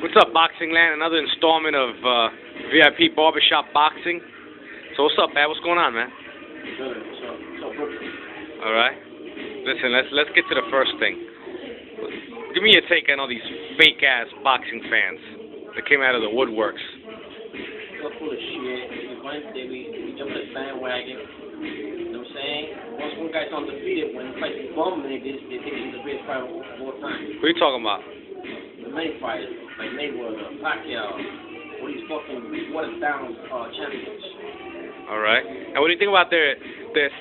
What's up, Boxing Land? Another installment of VIP Barbershop Boxing. So what's up, man? What's going on, man? Good. What's up, Brooklyn? All right. Listen, let's get to the first thing. Give me your take on all these fake ass boxing fans that came out of the woodworks. They're full of shit. They be jumping the bandwagon. You know what I'm saying? Once one guy's undefeated, when he fights a bum niggas, they think he's the greatest fighter of all time. Who are you talking about? The main fighters, like Mayweather, Pacquiao, all these fucking watered down champions. All right. And what do you think about their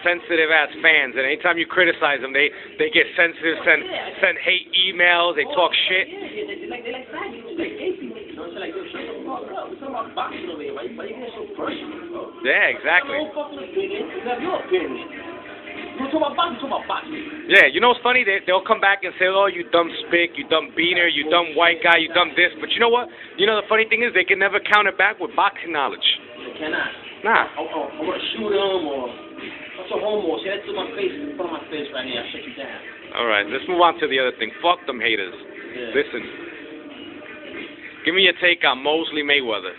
sensitive ass fans? And anytime you criticize them, they get sensitive, send hate emails, they talk shit. Yeah, they like faggots, like gay people. You know what I'm saying? Like, yo, shut the fuck up. We're talking about boxing over here. Why you getting so personal, bro? Yeah, exactly. You have your own fucking opinion. You have your opinion. You talk about boxing. Yeah, you know what's funny? They'll come back and say, oh, you dumb spick, you dumb beaner, you dumb white guy, you dumb this. But you know what? You know the funny thing is they can never counter back with boxing knowledge. They cannot. Nah. I want to shoot him or what's a homo? Say that to my face, in front of my face right here. I'll shut you down. All right, let's move on to the other thing. Fuck them haters. Yeah. Listen. Give me your take on Mosley Mayweather.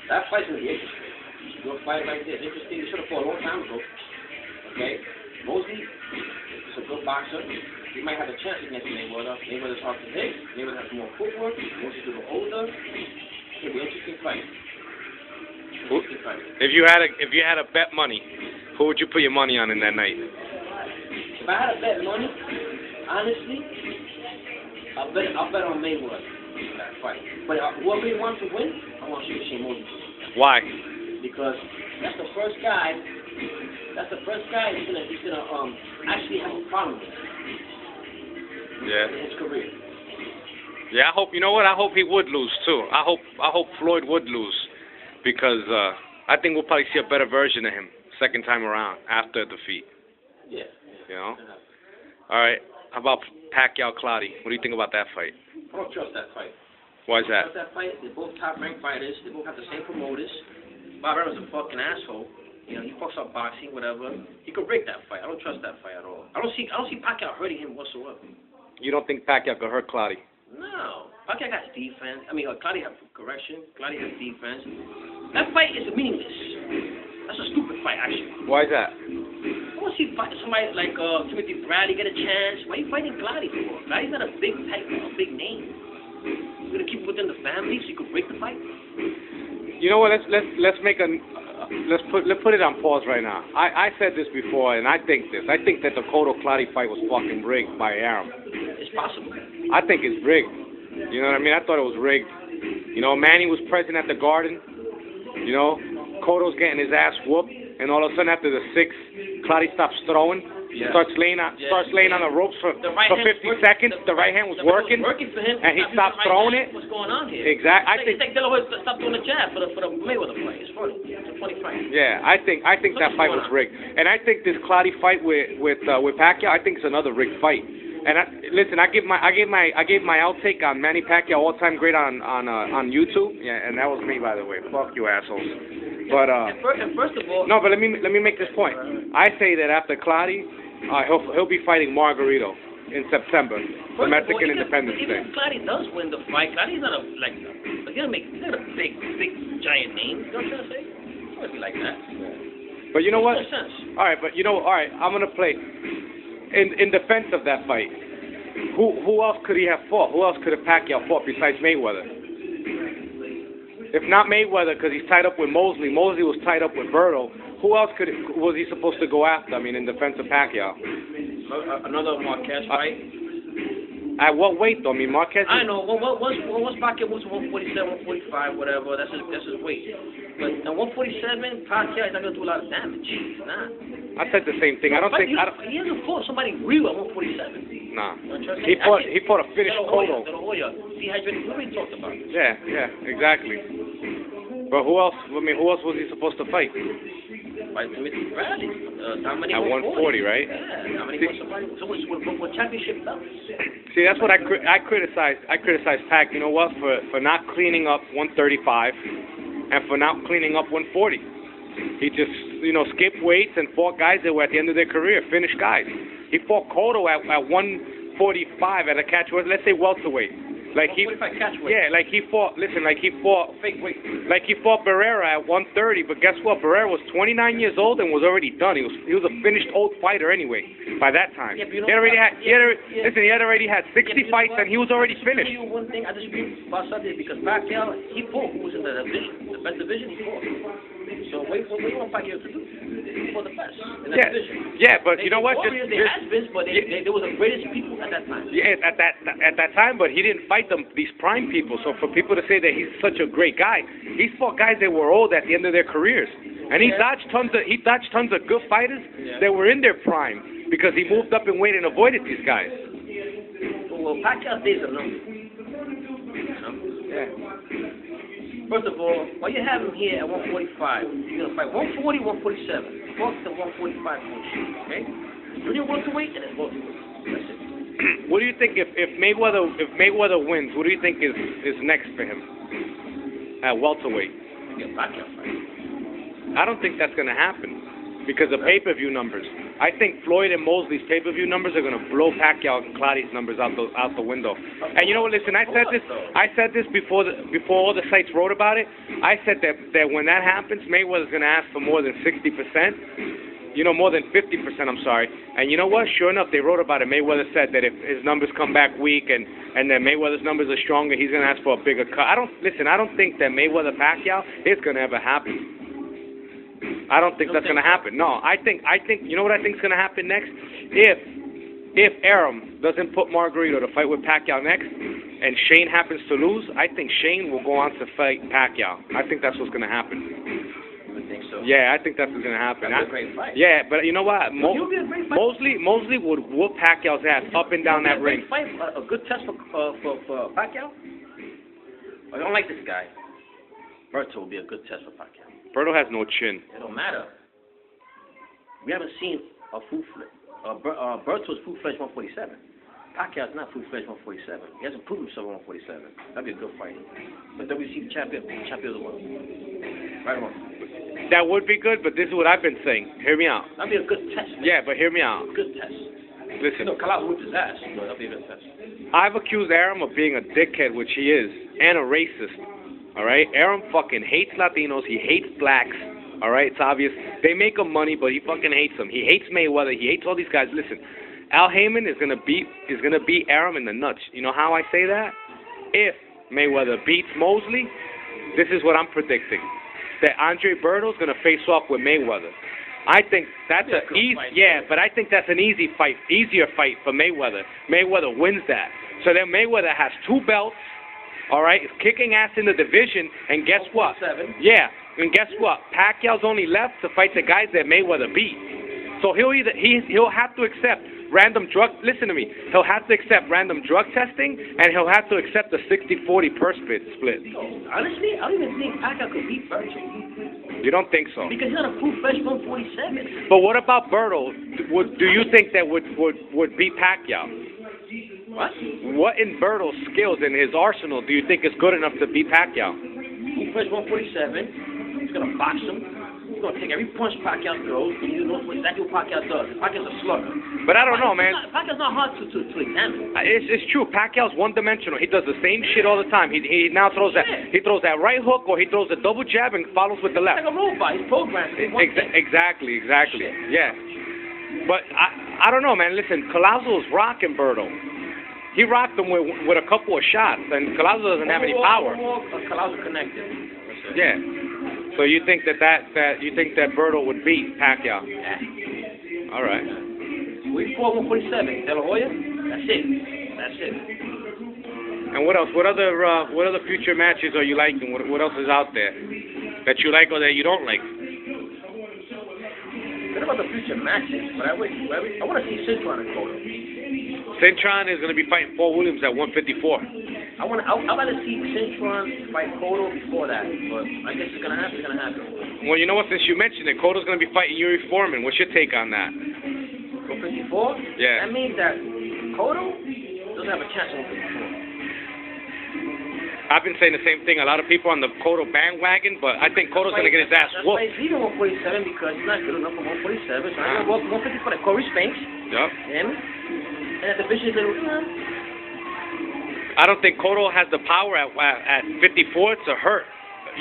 That fight's going to be interesting. Your fight right there. It's interesting. You should have fought a long time ago. Okay? Mosley is a good boxer. He might have a chance against Mayweather. Mayweather's hard to hit. Mayweather has more footwork. Mosley's a little older. It's going to be an interesting fight. If you had a bet money, who would you put your money on in that night? If I had a bet money, honestly, I'll bet on Mayweather in that fight. But whoever he wants to win, I want to see Mosley. Why? Because that's the first guy he's gonna actually have a problem with. Yeah. In his career. Yeah, I hope. You know what? I hope he would lose too. I hope Floyd would lose, because I think we'll probably see a better version of him second time around after defeat. Yeah. You know. All right. How about Pacquiao Clottey? What do you think about that fight? I don't trust that fight. Why is that? That fight, they're both top-ranked fighters. They both have the same promoters. Bob Evans a fucking asshole. You know, he fucks up boxing, whatever. He could break that fight. I don't trust that fight at all. I don't see Pacquiao hurting him whatsoever. You don't think Pacquiao could hurt Clottey? No. Pacquiao got defense. Clottey has defense. That fight is meaningless. That's a stupid fight, actually. Why is that? I want to see somebody like Timothy Bradley get a chance. Why are you fighting Clottey for? Clottey's not a big name. You're gonna keep it within the family so you can break the fight. You know what? Let's put it on pause right now. I said this before, and I think this. I think that the Cotto Clottey fight was fucking rigged by Arum. It's possible. I think it's rigged. You know what I mean? I thought it was rigged. You know, Manny was present at the Garden. You know, Cotto's getting his ass whooped, and all of a sudden after the sixth, Clottey stops throwing. Yeah. Starts laying on the ropes for 50 seconds. The right hand was working for him, and he stopped throwing it. What's going on here? Exactly. I think De La Hoya stopped doing the jab for the Mayweather fight. It's funny. It's a funny fight. Yeah, I think that fight was rigged, and I think this Clottey fight with Pacquiao, I think it's another rigged fight. And I gave my outtake on Manny Pacquiao all-time great on YouTube. Yeah, and that was me, by the way. Fuck you assholes. But and first of all, no, but let me make this point. I say that after Clottey, he'll be fighting Margarito in September for Mexican Independence Day. Even if Clottey does win the fight, Clottey's not he's not a big giant name. You know what I'm trying to say? It's gonna be like that. But you know what? Makes sense. All right, but I'm gonna play in defense of that fight. Who else could he have fought? Who else could have Pacquiao fought besides Mayweather? If not Mayweather, because he's tied up with Mosley. Mosley was tied up with Berto. Who else was he supposed to go after? I mean, in defense of Pacquiao. Another Marquez fight. At what weight, though? I mean, Marquez. I know. Once Pacquiao moves to 147, 145, whatever, that's his weight. But at 147, Pacquiao is not gonna do a lot of damage. He's not. I said the same thing. He hasn't fought somebody real at 147. Nah. He fought a finished Cotto. De La Hoya. Dehydrated. We already talked about it. Yeah, exactly. But who else? I mean, who else was he supposed to fight? Fight Timothy Bradley. At 140, right? Yeah. Dominic wants somebody with championship belts. See, that's what I criticized. I criticized Pac. You know what? For not cleaning up 135, and for not cleaning up 140. He just, skipped weights and fought guys that were at the end of their career, finished guys. He fought Cotto at 145 at a catch, let's say welterweight. Like he, 145 catch weight. yeah, like he fought. Listen, like he fought. Fake weight. Like he fought Barrera at 130, but guess what? Barrera was 29 years old and was already done. He was a finished old fighter anyway by that time. Yeah, but you know he already had. yeah. Listen, he had already had 60 fights and he was already finished. One thing I disagree about Sunday because Pacquiao, he fought who was in the division, the best division. He fought. So what do you want Pacquiao to do? He fought the best in that division. Yeah, but you know what? They had been, but they were the greatest people at that time. Yeah, at that time, but he didn't fight these prime people. So for people to say that he's such a great guy, he's fought guys that were old at the end of their careers, and he dodged tons of good fighters that were in their prime because he moved up in weight and avoided these guys. Well, Pacquiao stays a number. You know? Yeah. First of all, while you have him here at 145, you're gonna fight 140, 147. Fuck the 145 bullshit, okay? When you're welterweight, and it's welterweight. That's it. What do you think if Mayweather wins? What do you think is next for him at welterweight? Get Pacquiao fight. I don't think that's going to happen because of pay-per-view numbers. I think Floyd and Mosley's pay-per-view numbers are going to blow Pacquiao and Claudi's numbers out the window. And you know what? Listen, I said this before all the sites wrote about it. I said that when that happens, Mayweather's going to ask for more than 60%. You know, more than 50%, I'm sorry. And you know what? Sure enough, they wrote about it. Mayweather said that if his numbers come back weak and then Mayweather's numbers are stronger, he's going to ask for a bigger cut. I don't think that Mayweather-Pacquiao is going to ever happen. I don't think that's going to happen. No, I think, you know what I think is going to happen next? If Arum doesn't put Margarito to fight with Pacquiao next, and Shane happens to lose, I think Shane will go on to fight Pacquiao. I think that's what's going to happen. I think so. Yeah, I think that's what's going to happen. That'd be a great fight. Yeah, but you know what? You'll be a great fight. Mosley would whoop Pacquiao's ass up and down that ring. Fight, a good test for Pacquiao? I don't like this guy. Berto will be a good test for Pacquiao. Berto has no chin. It don't matter. We haven't seen a Berto's full-fledged 147. Pacquiao's not full-fledged 147. He hasn't proven himself at 147. That'd be a good fight. But WC champion of the world. Right on. That would be good, but this is what I've been saying. Hear me out. That'd be a good test. Man. Yeah, but hear me out. Good test. Listen. You know, Kalal whipped his ass. No, that'd be a good test. I've accused Arum of being a dickhead, which he is, and a racist. All right? Arum fucking hates Latinos. He hates blacks. All right? It's obvious. They make him money, but he fucking hates them. He hates Mayweather. He hates all these guys. Listen, Al Heyman is gonna beat Arum in the nuts. You know how I say that? If Mayweather beats Mosley, this is what I'm predicting. That Andre Berto's gonna face off with Mayweather. I think that's but I think that's an easier fight for Mayweather. Mayweather wins that. So then Mayweather has 2 belts, all right, is kicking ass in the division, and guess what? 7. Yeah, and guess what? Pacquiao's only left to fight the guys that Mayweather beat. So he'll have to accept random drug. Listen to me. He'll have to accept random drug testing, and he'll have to accept the 60-40 purse split. Honestly, I don't even think Pacquiao could beat Berto. You don't think so? Because he's not a full-fledged 147. But what about Berto? Do you think that would beat Pacquiao? What? What in Berto's skills in his arsenal do you think is good enough to beat Pacquiao? Full-fledged 147. He's gonna box him. He's gonna take every punch Pacquiao throws, and you know exactly what Pacquiao does. Pacquiao's a slugger. But I don't know, man. Pacquiao's not hard to examine. It's true. Pacquiao's one-dimensional. He does the same shit all the time. He now throws that. He throws that right hook, or he throws a double jab and follows with the left. He's like a robot. He's programmed. Exactly. Yeah. But I don't know, man. Listen, Collazo's rocking Berto. He rocked him with a couple of shots, and Collazo doesn't have any power. Collazo connected. Yeah. So you think that Berto would beat Pacquiao? Yeah. All right. We fought 147. De La Hoya. That's it. And what else? What other future matches are you liking? What else is out there that you like or that you don't like? What about the future matches? But I want to see Cintron and Cotto. Cintron is going to be fighting Paul Williams at 154. I'd rather see Cintron fight Cotto before that, but I guess it's going to happen. Well, you know what? Since you mentioned it, Cotto's going to be fighting Yuri Foreman. What's your take on that? 154? Yeah. That means that Cotto doesn't have a chance at 154. I've been saying the same thing. A lot of people on the Cotto bandwagon, but I think Cotto's going to get his ass whooped. That's why he's leaving 147 because he's not good enough for 147. So I'm going to go 154 at Corey Spinks. Yep. And at the division, I don't think Cotto has the power at 54 to hurt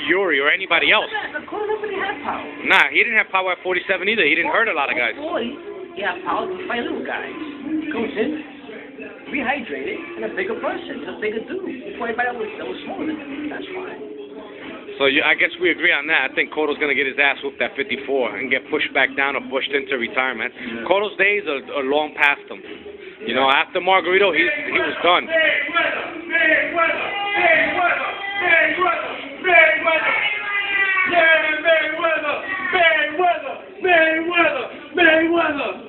Yuri or anybody else. Cotto nobody had power. Nah, he didn't have power at 47 either. He didn't hurt a lot of guys. 40, he had power to fight little guys. Comes in, rehydrated, and a bigger person, a bigger dude. Before anybody that was smaller than him. That's fine. So I guess we agree on that. I think Cotto's going to get his ass whooped at 54 and get pushed back down or pushed into retirement. Yeah. Cotto's days are long past him. You know, after Margarito, he was done. Mayweather!